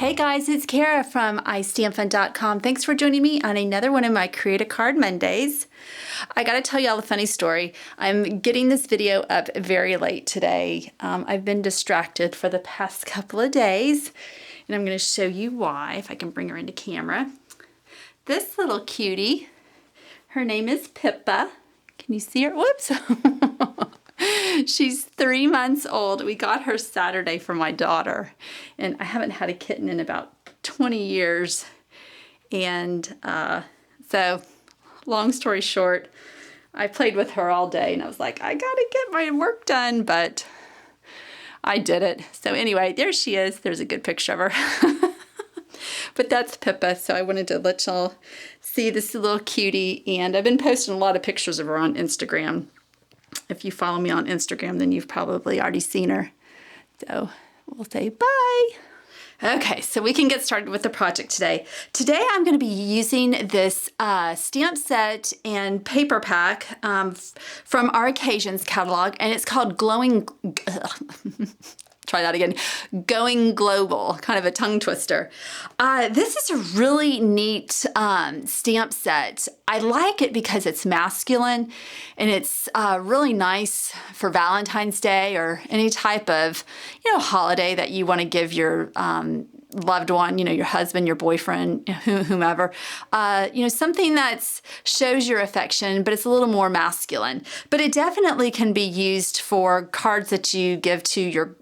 Hey guys, it's Kara from iStampin.com. Thanks for joining me on another one of my Create a Card Mondays. I gotta tell y'all a funny story. I'm getting this video up very late today. I've been distracted for the past couple of days, and I'm gonna show you why, if I can bring her into camera. This little cutie, her name is Pippa. Can you see her? Whoops. She's 3 months old. We got her Saturday for my daughter, and I haven't had a kitten in about 20 years. And so, long story short, I played with her all day, and I was like, I gotta get my work done, but I did it. So anyway, there she is. There's a good picture of her. But that's Pippa, so I wanted to let y'all see this little cutie, and I've been posting a lot of pictures of her on Instagram. If you follow me on Instagram, then you've probably already seen her. So we'll say bye. Okay, so we can get started with the project today. Today I'm going to be using this stamp set and paper pack from our Occasions catalog, and it's called Glowing... Try that again. Going Global, kind of a tongue twister. This is a really neat stamp set. I like it because it's masculine, and it's really nice for Valentine's Day or any type of, holiday that you want to give your loved one, your husband, your boyfriend, whomever, something that shows your affection, but it's a little more masculine. But it definitely can be used for cards that you give to your,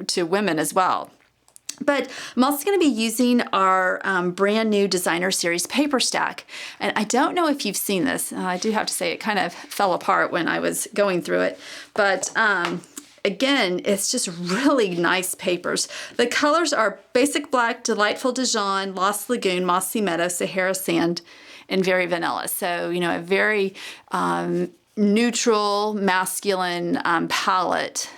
to women as well. But I'm also going to be using our brand new designer series paper stack. And I don't know if you've seen this. I do have to say it kind of fell apart when I was going through it. But again, it's just really nice papers. The colors are Basic Black, Delightful Dijon, Lost Lagoon, Mossy Meadow, Sahara Sand, and Very Vanilla. So, a very neutral, masculine palette.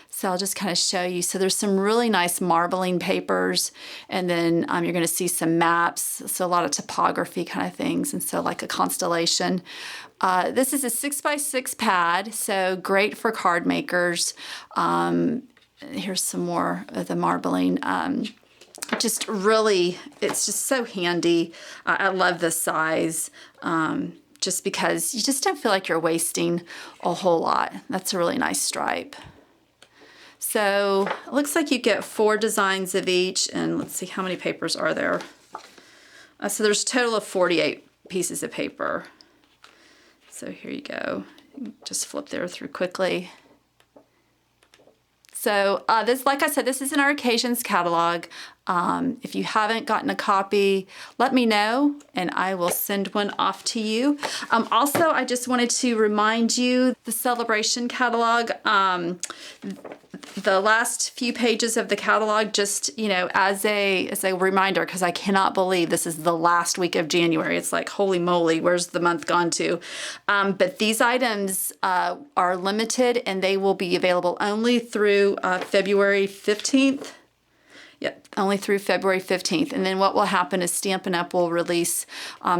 So I'll just kind of show you. So there's some really nice marbling papers, and then you're going to see some maps, so a lot of topography kind of things, and so like a constellation. This is a 6x6 pad, so great for card makers. Here's some more of the marbling. Just really, it's just so handy. I love this size. Just because you just don't feel like you're wasting a whole lot. That's a really nice stripe. So it looks like you get 4 designs of each, and let's see how many papers are there. So there's a total of 48 pieces of paper. So here you go. Just flip there through quickly. So this, like I said, this is in our Occasions catalog. If you haven't gotten a copy, let me know and I will send one off to you. Also, I just wanted to remind you the Celebration catalog. The last few pages of the catalog, just as a reminder, because I cannot believe this is the last week of January. It's like, holy moly, where's the month gone to? But these items are limited, and they will be available only through February 15th. Yep, only through February 15th. And then what will happen is Stampin' Up! Will release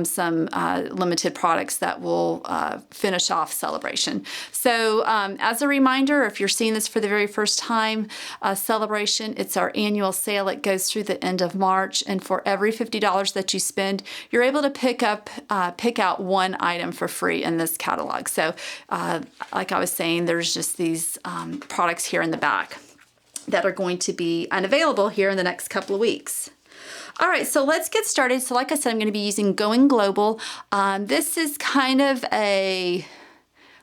some limited products that will finish off Celebration. So as a reminder, if you're seeing this for the very first time, Celebration, it's our annual sale. It goes through the end of March. And for every $50 that you spend, you're able to pick out one item for free in this catalog. So like I was saying, there's just these products here in the back that are going to be unavailable here in the next couple of weeks. All right, so let's get started. So like I said, I'm going to be using Going Global. This is kind of a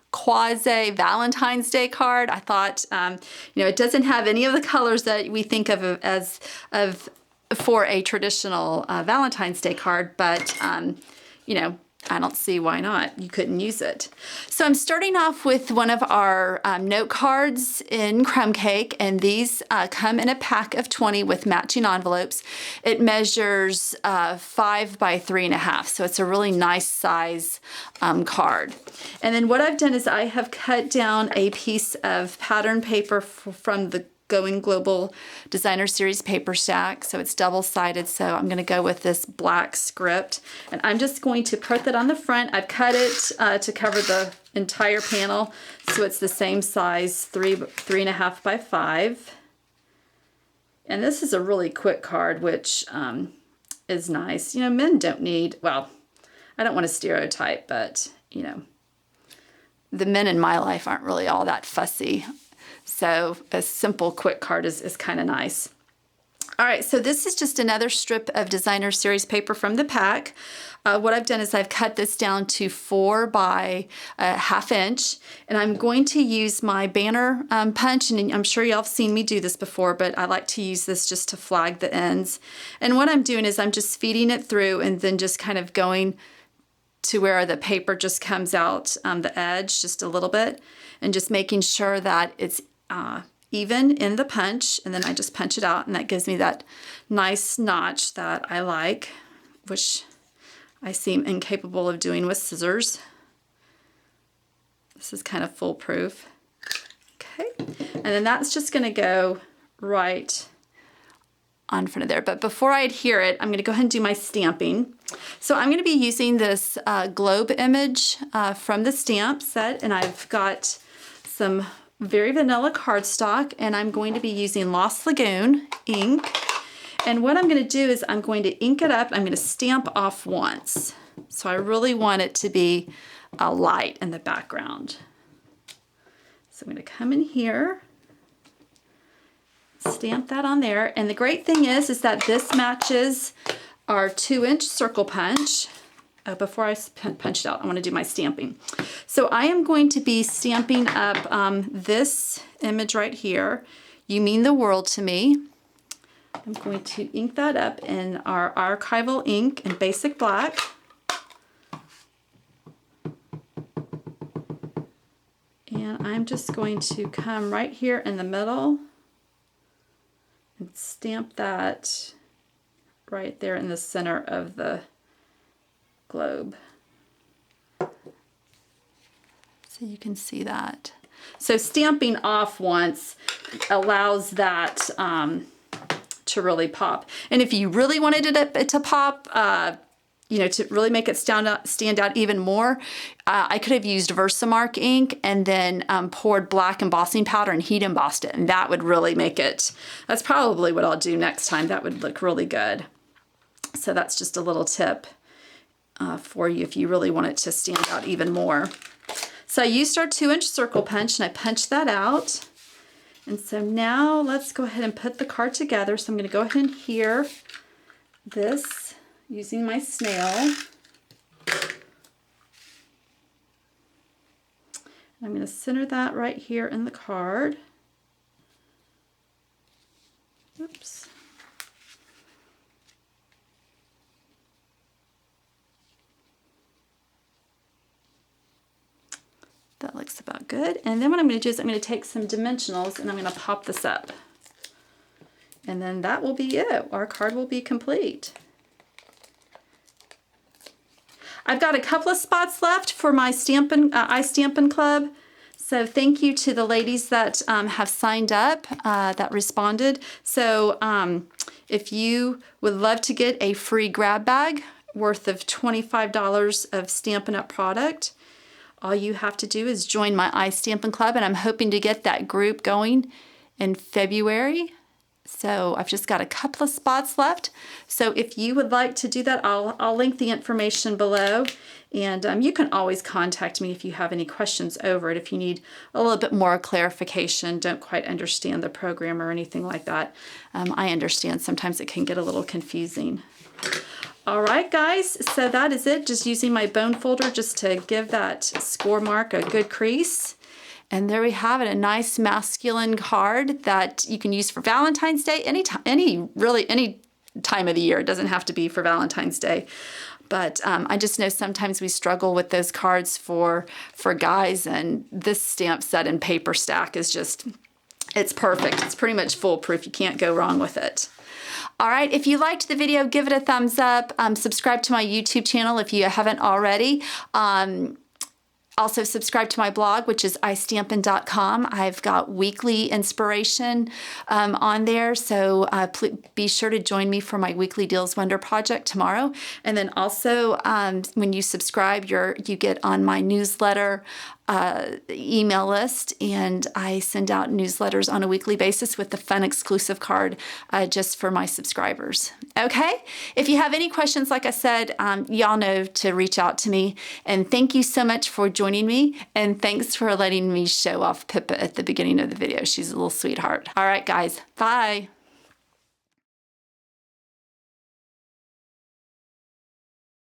quasi Valentine's Day card. I thought, it doesn't have any of the colors that we think of as for a traditional Valentine's Day card, but I don't see why not. You couldn't use it. So I'm starting off with one of our note cards in Crumb Cake, and these come in a pack of 20 with matching envelopes. It measures 5 by 3.5, so it's a really nice size card. And then what I've done is I have cut down a piece of pattern paper from the Going Global Designer Series paper stack. So it's double-sided, so I'm going to go with this black script. And I'm just going to put that on the front. I've cut it to cover the entire panel, so it's the same size, 3.5 by 5. And this is a really quick card, which is nice. You know, men don't need, well, I don't want to stereotype, but, you know, the men in my life aren't really all that fussy. So a simple, quick card is kind of nice. All right, so this is just another strip of designer series paper from the pack. What I've done is I've cut this down to 4 by a 1/2 inch, and I'm going to use my banner punch, and I'm sure y'all have seen me do this before, but I like to use this just to flag the ends. And what I'm doing is I'm just feeding it through and then just kind of going to where the paper just comes out the edge just a little bit, and just making sure that it's even in the punch, and then I just punch it out, and that gives me that nice notch that I like, which I seem incapable of doing with scissors. This is kind of foolproof. Okay, and then that's just going to go right on front of there. But before I adhere it, I'm going to go ahead and do my stamping. So I'm going to be using this globe image from the stamp set, and I've got some very vanilla cardstock, and I'm going to be using Lost Lagoon ink. And what I'm going to do is I'm going to ink it up. I'm going to stamp off once. So I really want it to be a light in the background. So I'm going to come in here, stamp that on there. And the great thing is that this matches our 2-inch circle punch. Before I punch it out, I want to do my stamping. So I am going to be stamping up this image right here. You Mean the World to Me. I'm going to ink that up in our archival ink in basic black. And I'm just going to come right here in the middle and stamp that right there in the center of the globe. So you can see that. So stamping off once allows that to really pop. And if you really wanted it to pop, you know, to really make it stand out even more, I could have used Versamark ink and then poured black embossing powder and heat embossed it, and that would really make it. That's probably what I'll do next time. That would look really good. So that's just a little tip for you if you really want it to stand out even more. So I used our 2-inch circle punch, and I punched that out. And so now let's go ahead and put the card together. So I'm going to go ahead and adhere this using my snail. I'm going to center that right here in the card. Oops. That looks about good. And then what I'm going to do is I'm going to take some dimensionals and I'm going to pop this up. And then that will be it. Our card will be complete. I've got a couple of spots left for my Stampin' Club. So thank you to the ladies that have signed up, that responded. So if you would love to get a free grab bag worth of $25 of Stampin' Up! Product, all you have to do is join my Stampin' Club, and I'm hoping to get that group going in February. So I've just got a couple of spots left. So if you would like to do that, I'll link the information below. And you can always contact me if you have any questions over it. If you need a little bit more clarification, don't quite understand the program or anything like that. I understand sometimes it can get a little confusing. All right, guys, so that is it. Just using my bone folder just to give that score mark a good crease. And there we have it, a nice masculine card that you can use for Valentine's Day, any time of the year. It doesn't have to be for Valentine's Day. But I just know sometimes we struggle with those cards for guys, and this stamp set and paper stack is just, it's perfect. It's pretty much foolproof. You can't go wrong with it. All right, if you liked the video, give it a thumbs up. Subscribe to my YouTube channel if you haven't already. Also subscribe to my blog, which is istampin.com. I've got weekly inspiration on there, so be sure to join me for my weekly Deals Wonder project tomorrow. And then also, when you subscribe, you get on my newsletter email list, and I send out newsletters on a weekly basis with the fun exclusive card just for my subscribers. Okay? If you have any questions, like I said, y'all know to reach out to me. And thank you so much for joining me. And thanks for letting me show off Pippa at the beginning of the video. She's a little sweetheart. All right, guys. Bye.